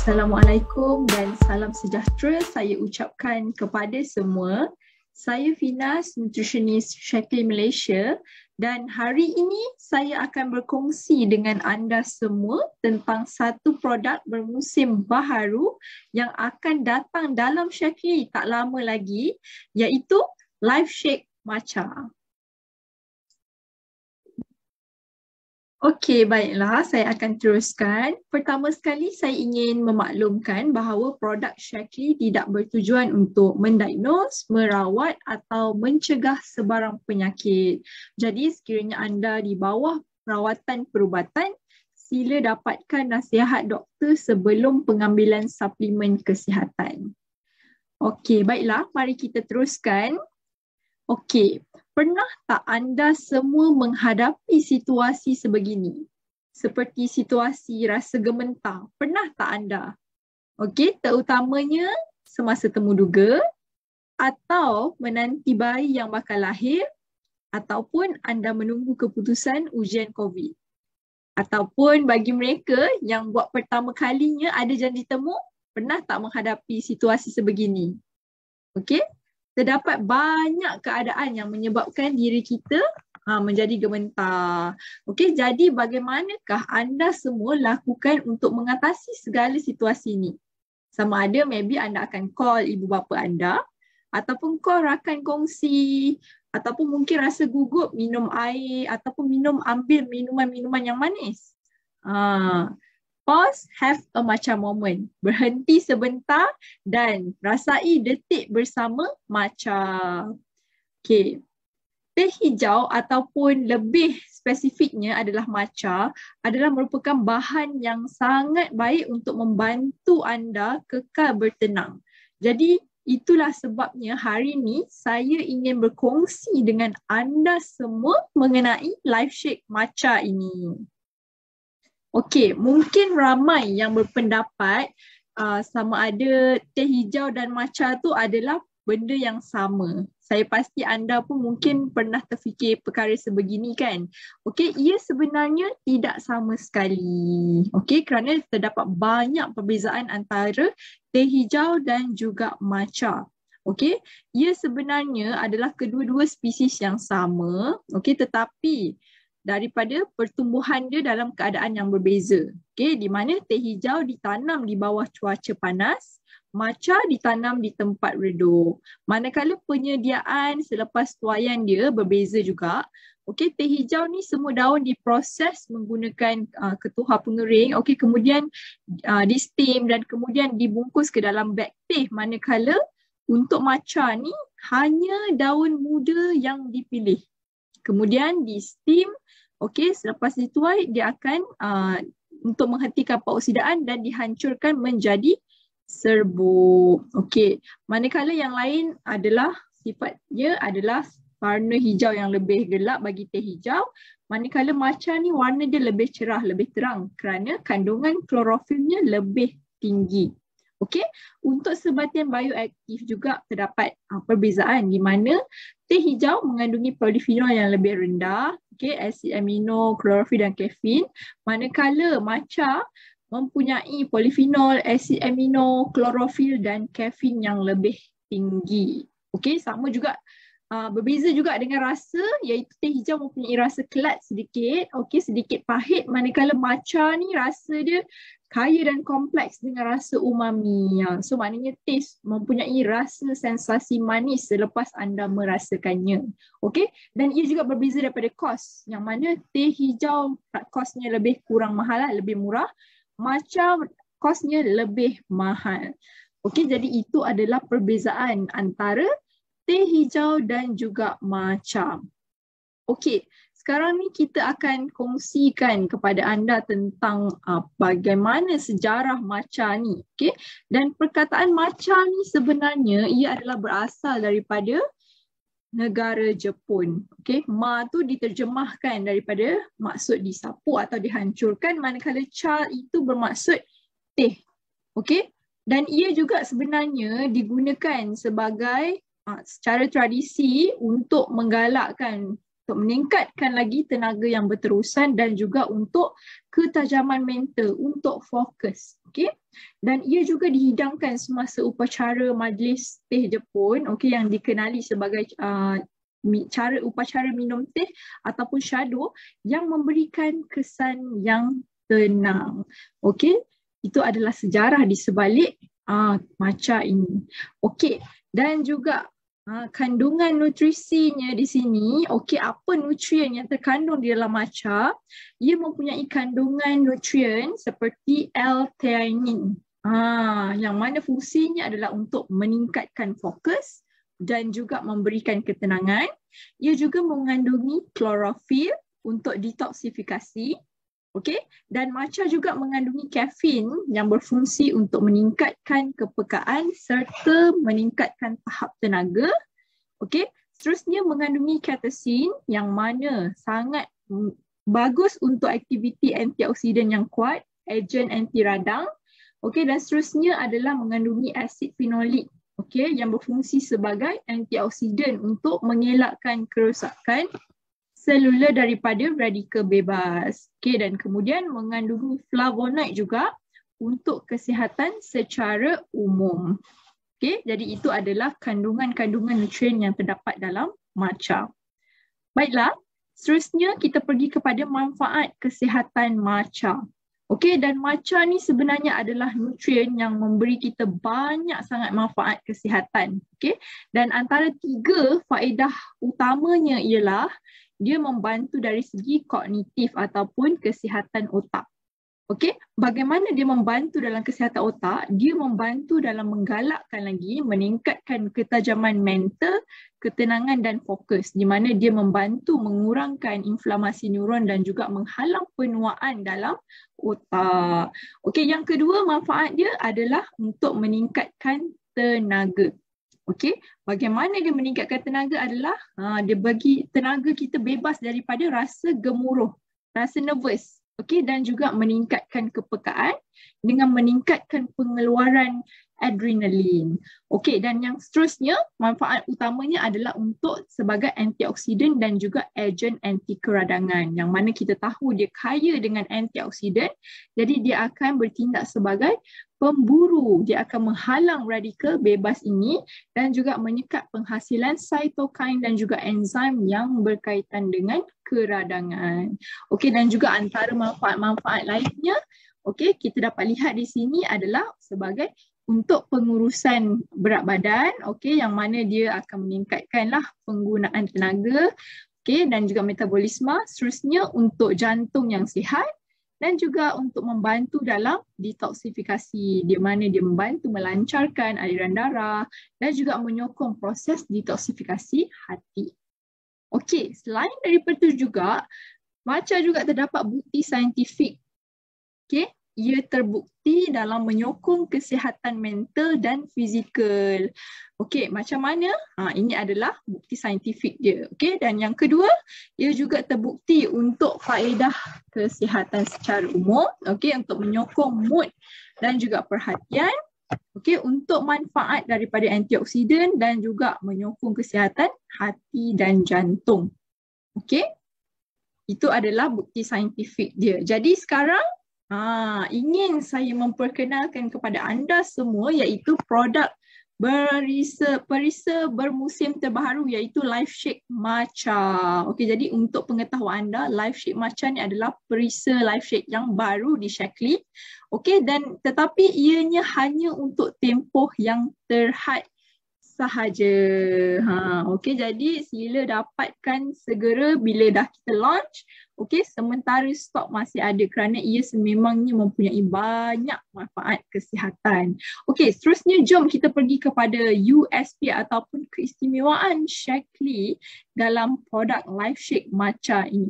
Assalamualaikum dan salam sejahtera saya ucapkan kepada semua. Saya Finas, nutritionist Shaklee Malaysia, dan hari ini saya akan berkongsi dengan anda semua tentang satu produk bermusim baharu yang akan datang dalam Shaklee tak lama lagi, iaitu LifeShake Matcha. Okey, baiklah, saya akan teruskan. Pertama sekali, saya ingin memaklumkan bahawa produk Shaklee tidak bertujuan untuk mendiagnose, merawat atau mencegah sebarang penyakit. Jadi, sekiranya anda di bawah perawatan perubatan, sila dapatkan nasihat doktor sebelum pengambilan suplemen kesihatan. Okey, baiklah, mari kita teruskan. Okey, pernah tak anda semua menghadapi situasi sebegini? Seperti situasi rasa gementar. Pernah tak anda? Okey, terutamanya semasa temu duga atau menanti bayi yang bakal lahir ataupun anda menunggu keputusan ujian COVID. Ataupun bagi mereka yang buat pertama kalinya ada janji temu, pernah tak menghadapi situasi sebegini? Okey? Terdapat banyak keadaan yang menyebabkan diri kita menjadi gementar. Okey, jadi bagaimanakah anda semua lakukan untuk mengatasi segala situasi ini? Sama ada maybe anda akan call ibu bapa anda ataupun call rakan kongsi ataupun mungkin rasa gugup minum air ataupun ambil minuman-minuman yang manis. Pause, have a matcha moment. Berhenti sebentar dan rasai detik bersama matcha. Okay. Teh hijau ataupun lebih spesifiknya adalah matcha adalah merupakan bahan yang sangat baik untuk membantu anda kekal bertenang. Jadi itulah sebabnya hari ini saya ingin berkongsi dengan anda semua mengenai LifeShake Matcha ini. Okey, mungkin ramai yang berpendapat sama ada teh hijau dan matcha tu adalah benda yang sama. Saya pasti anda pun mungkin pernah terfikir perkara sebegini kan. Okey, ia sebenarnya tidak sama sekali. Okey, kerana terdapat banyak perbezaan antara teh hijau dan juga matcha. Okey, ia sebenarnya adalah kedua-dua spesies yang sama. Okey, tetapi daripada pertumbuhan dia dalam keadaan yang berbeza. Okey, di mana teh hijau ditanam di bawah cuaca panas, matcha ditanam di tempat redup. Manakala penyediaan selepas tuaian dia berbeza juga. Okey, teh hijau ni semua daun diproses menggunakan ketuhar pengering. Okey, kemudian di steam dan kemudian dibungkus ke dalam beg teh. Manakala untuk matcha ni hanya daun muda yang dipilih. Kemudian di steam, okey, selepas dituai dia akan untuk menghentikan peoksidaan dan dihancurkan menjadi serbuk. Okey, manakala yang lain adalah sifatnya adalah warna hijau yang lebih gelap bagi teh hijau, manakala matcha ni warna dia lebih cerah, lebih terang kerana kandungan klorofilnya lebih tinggi. Okey, untuk sebahagian bioaktif juga terdapat perbezaan di mana teh hijau mengandungi polifenol yang lebih rendah, okey, asid amino, klorofil dan kafein, manakala matcha mempunyai polifenol, asid amino, klorofil dan kafein yang lebih tinggi. Okey, sama juga berbeza juga dengan rasa, iaitu teh hijau mempunyai rasa kelat sedikit, okey, sedikit pahit, manakala matcha ni rasa dia kaya dan kompleks dengan rasa umami. So maknanya taste mempunyai rasa sensasi manis selepas anda merasakannya. Okey, dan ia juga berbeza daripada kos, yang mana teh hijau kosnya lebih kurang mahal, lebih murah. Matcha kosnya lebih mahal. Okey, jadi itu adalah perbezaan antara teh hijau dan juga matcha. Okey, sekarang ni kita akan kongsikan kepada anda tentang bagaimana sejarah matcha ni. Okey, dan perkataan matcha ni sebenarnya ia adalah berasal daripada negara Jepun. Okey, ma tu diterjemahkan daripada maksud disapu atau dihancurkan, manakala cha itu bermaksud teh. Okey, dan ia juga sebenarnya digunakan sebagai secara tradisi untuk menggalakkan untuk meningkatkan lagi tenaga yang berterusan dan juga untuk ketajaman mental, untuk fokus. Okay? Dan ia juga dihidangkan semasa upacara majlis teh Jepun, yang dikenali sebagai upacara minum teh ataupun shado yang memberikan kesan yang tenang. Itu adalah sejarah di sebalik matcha ini. Dan juga kandungan nutrisinya di sini, apa nutrien yang terkandung di dalam matcha? Ia mempunyai kandungan nutrien seperti L-theanine, yang mana fungsinya adalah untuk meningkatkan fokus dan juga memberikan ketenangan. Ia juga mengandungi klorofil untuk detoksifikasi. Dan matcha juga mengandungi kafein yang berfungsi untuk meningkatkan kepekaan serta meningkatkan tahap tenaga. Seterusnya mengandungi catechin yang mana sangat bagus untuk aktiviti antioksidan yang kuat, agen anti radang. Dan seterusnya adalah mengandungi asid fenolik, yang berfungsi sebagai antioksidan untuk mengelakkan kerosakan selular daripada radikal bebas. Dan kemudian mengandungi flavonoid juga untuk kesihatan secara umum. Jadi itu adalah kandungan-kandungan nutrien yang terdapat dalam matcha. Baiklah, seterusnya kita pergi kepada manfaat kesihatan matcha. Dan matcha ni sebenarnya adalah nutrien yang memberi kita banyak sangat manfaat kesihatan. Dan antara 3 faedah utamanya ialah dia membantu dari segi kognitif ataupun kesihatan otak. Bagaimana dia membantu dalam kesihatan otak? Dia membantu dalam menggalakkan lagi, meningkatkan ketajaman mental, ketenangan dan fokus, di mana dia membantu mengurangkan inflamasi neuron dan juga menghalang penuaan dalam otak. Yang kedua manfaat dia adalah untuk meningkatkan tenaga. Bagaimana dia meningkatkan tenaga adalah dia bagi tenaga kita bebas daripada rasa gemuruh, rasa nervous. Dan juga meningkatkan kepekaan dengan meningkatkan pengeluaran adrenalin. Dan yang seterusnya, manfaat utamanya adalah untuk sebagai antioksidan dan juga agen anti keradangan. Yang mana kita tahu dia kaya dengan antioksidan, jadi dia akan bertindak sebagai pemburu. Dia akan menghalang radikal bebas ini dan juga menyekat penghasilan cytokine dan juga enzim yang berkaitan dengan keradangan. Dan juga antara manfaat-manfaat lainnya, kita dapat lihat di sini adalah sebagai untuk pengurusan berat badan, yang mana dia akan meningkatkanlah penggunaan tenaga, dan juga metabolisme. Seterusnya untuk jantung yang sihat dan juga untuk membantu dalam detoksifikasi, di mana dia membantu melancarkan aliran darah dan juga menyokong proses detoksifikasi hati. Selain daripada itu juga, matcha juga terdapat bukti saintifik. Ia terbukti dalam menyokong kesihatan mental dan fizikal. Macam mana? Ini adalah bukti saintifik dia. Dan yang kedua, ia juga terbukti untuk faedah kesihatan secara umum, untuk menyokong mood dan juga perhatian, untuk manfaat daripada antioksidan dan juga menyokong kesihatan hati dan jantung. Itu adalah bukti saintifik dia. Jadi sekarang ingin saya memperkenalkan kepada anda semua iaitu produk perisa bermusim terbaru iaitu LifeShake Matcha. Jadi untuk pengetahuan anda, LifeShake Matcha ni adalah perisa LifeShake yang baru di Shaklee. Dan tetapi ianya hanya untuk tempoh yang terhad sahaja. Jadi sila dapatkan segera bila dah kita launch. Sementara stok masih ada kerana ia sememangnya mempunyai banyak manfaat kesihatan. Seterusnya jom kita pergi kepada USP ataupun keistimewaan Shaklee dalam produk LifeShake Matcha ini.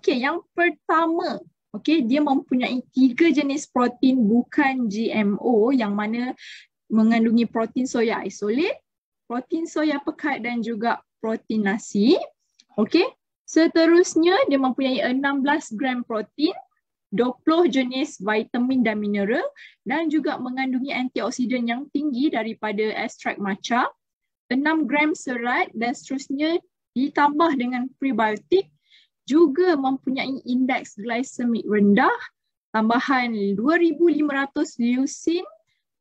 Yang pertama, dia mempunyai 3 jenis protein bukan GMO yang mana mengandungi protein soya isolate, protein soya pekat dan juga protein nasi. Seterusnya dia mempunyai 16 gram protein, 20 jenis vitamin dan mineral dan juga mengandungi antioksidan yang tinggi daripada ekstrak matcha, 6 gram serat dan seterusnya ditambah dengan prebiotik, juga mempunyai indeks glycemic rendah, tambahan 2,500 leucin,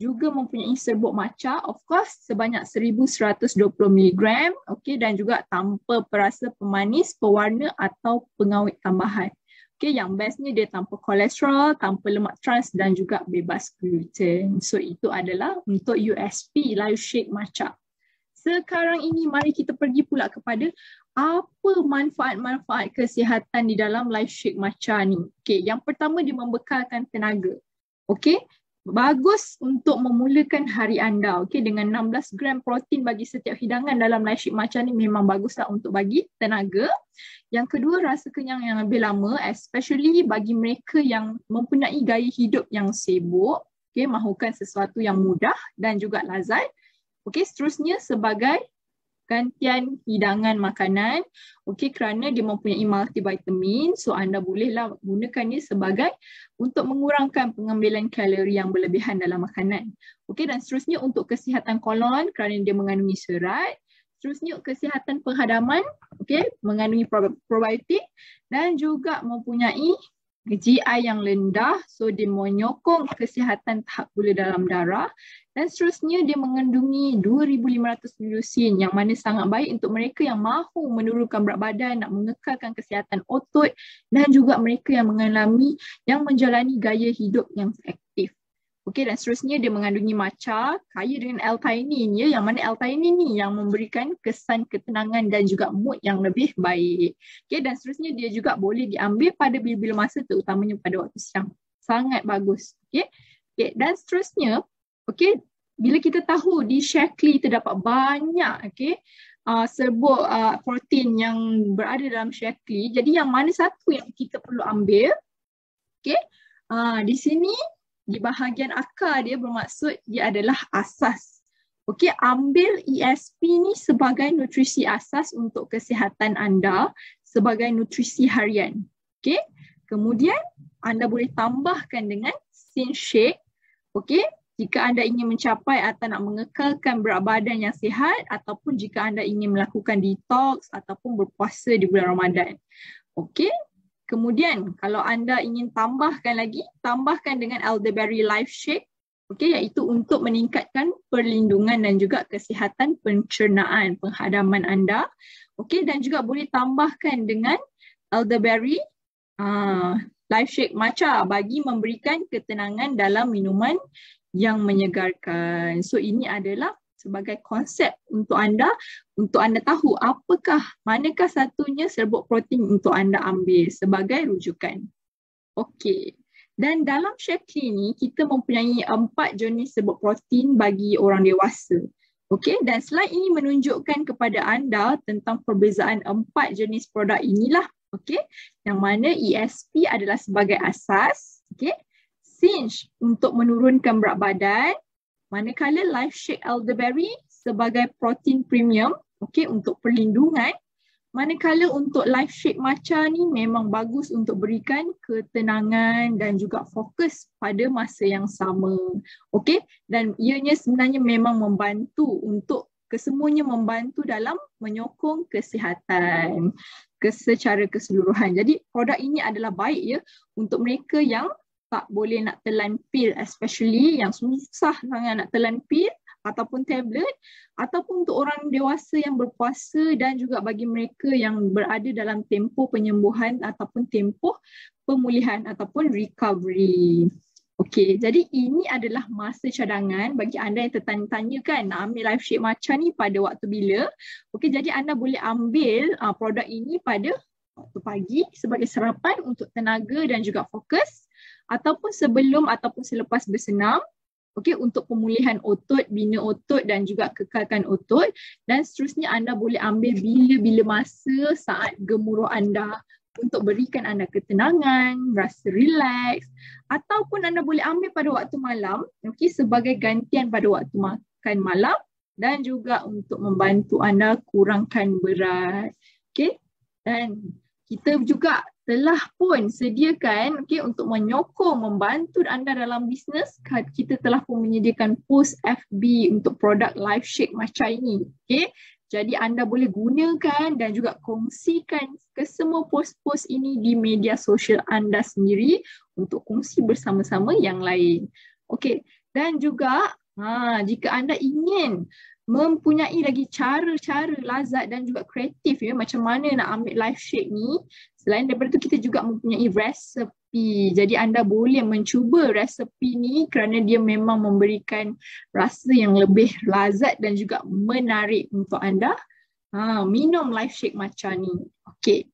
juga mempunyai serbuk matcha, of course sebanyak 1,120 mg, okay, dan juga tanpa perasa pemanis, pewarna atau pengawet tambahan. Okay, yang bestnya dia tanpa kolesterol, tanpa lemak trans dan juga bebas gluten. So itu adalah untuk USP Life Shake Matcha. Sekarang ini mari kita pergi pula kepada apa manfaat-manfaat kesihatan di dalam Life Shake Matcha ni. Okay, yang pertama dia membekalkan tenaga. Okay, bagus untuk memulakan hari anda. Okay, dengan 16 gram protein bagi setiap hidangan dalam Life Shake Matcha ni memang baguslah untuk bagi tenaga. Yang kedua, rasa kenyang yang lebih lama, especially bagi mereka yang mempunyai gaya hidup yang sibuk, okay, mahukan sesuatu yang mudah dan juga lazat. Okay, seterusnya sebagai gantian hidangan makanan, okay, kerana dia mempunyai multivitamin, so anda bolehlah gunakannya sebagai untuk mengurangkan pengambilan kalori yang berlebihan dalam makanan. Okay, dan seterusnya untuk kesihatan kolon kerana dia mengandungi serat. Seterusnya kesihatan penghadaman, okay, mengandungi probiotik dan juga mempunyai GI yang rendah, so dia menyokong kesihatan tahap gula dalam darah. Dan seterusnya dia mengandungi 2,500 leucin yang mana sangat baik untuk mereka yang mahu menurunkan berat badan, nak mengekalkan kesihatan otot dan juga mereka yang menjalani gaya hidup yang aktif. Okey, dan seterusnya dia mengandungi matcha kaya dengan L-theanine, ya, yang mana L-theanine ni yang memberikan kesan ketenangan dan juga mood yang lebih baik. Okey, dan seterusnya dia juga boleh diambil pada bila-bila masa, terutamanya pada waktu siang. Sangat bagus. Okey. Okey, dan seterusnya, okey, bila kita tahu di Shaklee terdapat banyak, okey, serbuk protein yang berada dalam Shaklee, jadi yang mana satu yang kita perlu ambil? Okey. Di sini di bahagian akar dia bermaksud dia adalah asas. Okey, ambil ESP ni sebagai nutrisi asas untuk kesihatan anda sebagai nutrisi harian. Okey, kemudian anda boleh tambahkan dengan Synshake. Okey, jika anda ingin mencapai atau nak mengekalkan berat badan yang sihat ataupun jika anda ingin melakukan detox ataupun berpuasa di bulan Ramadan. Okey. Kemudian kalau anda ingin tambahkan lagi, tambahkan dengan elderberry life shake, okay, iaitu untuk meningkatkan perlindungan dan juga kesihatan pencernaan, penghadaman anda. Okay, dan juga boleh tambahkan dengan elderberry life shake matcha bagi memberikan ketenangan dalam minuman yang menyegarkan. So ini adalah sebagai konsep untuk anda tahu manakah satunya serbuk protein untuk anda ambil sebagai rujukan. Okey. Dan dalam Shaklee ni kita mempunyai 4 jenis serbuk protein bagi orang dewasa. Okey, dan slide ini menunjukkan kepada anda tentang perbezaan 4 jenis produk inilah. Okey, yang mana ESP adalah sebagai asas, okey. Synch untuk menurunkan berat badan, manakala Life Shake Elderberry sebagai protein premium, okey, untuk perlindungan. Manakala untuk Life Shake Matcha ni memang bagus untuk berikan ketenangan dan juga fokus pada masa yang sama. Okey, dan ianya sebenarnya memang membantu untuk kesemuanya membantu dalam menyokong kesihatan secara keseluruhan. Jadi produk ini adalah baik, ya, untuk mereka yang tak boleh nak telan pil, especially yang susah sangat nak telan pil ataupun tablet, ataupun untuk orang dewasa yang berpuasa dan juga bagi mereka yang berada dalam tempoh penyembuhan ataupun tempoh pemulihan ataupun recovery. Okey, jadi ini adalah masa cadangan bagi anda yang tertanya-tanya kan nak ambil Life Shake Matcha ni pada waktu bila. Okey, jadi anda boleh ambil produk ini pada waktu pagi sebagai sarapan untuk tenaga dan juga fokus, ataupun sebelum ataupun selepas bersenam, okey, untuk pemulihan otot, bina otot dan juga kekalkan otot. Dan seterusnya anda boleh ambil bila-bila masa saat gemuruh anda untuk berikan anda ketenangan, rasa relax, ataupun anda boleh ambil pada waktu malam, okey, sebagai gantian pada waktu makan malam dan juga untuk membantu anda kurangkan berat. Okey, dan kita juga telah pun sediakan, okey, untuk menyokong, membantu anda dalam bisnes, kita telah pun menyediakan post FB untuk produk Life Shake Matcha ini. Okey, Jadi anda boleh gunakan dan juga kongsikan ke semua post-post ini di media sosial anda sendiri untuk kongsi bersama-sama yang lain. Okey, dan juga jika anda ingin mempunyai lagi cara-cara lazat dan juga kreatif macam mana nak ambil live shake ni, selain daripada tu kita juga mempunyai resepi. Jadi anda boleh mencuba resepi ni kerana dia memang memberikan rasa yang lebih lazat dan juga menarik untuk anda minum live shake matcha ni. Okey.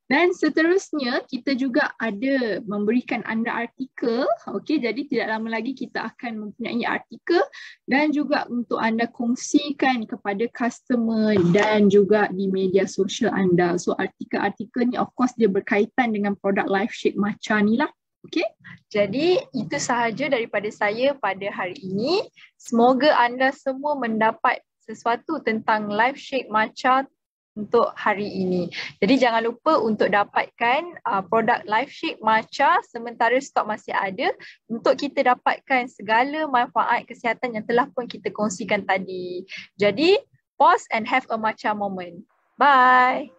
Dan seterusnya kita juga ada memberikan anda artikel. Okey, jadi tidak lama lagi kita akan mempunyai artikel dan juga untuk anda kongsikan kepada customer dan juga di media sosial anda. So artikel-artikel ni of course dia berkaitan dengan produk live shake matcha ni lah. Okey, jadi itu sahaja daripada saya pada hari ini. Semoga anda semua mendapat sesuatu tentang live shake matcha untuk hari ini. Jadi jangan lupa untuk dapatkan produk live shake matcha sementara stok masih ada untuk kita dapatkan segala manfaat kesihatan yang telah pun kita kongsikan tadi. Jadi pause and have a matcha moment. Bye.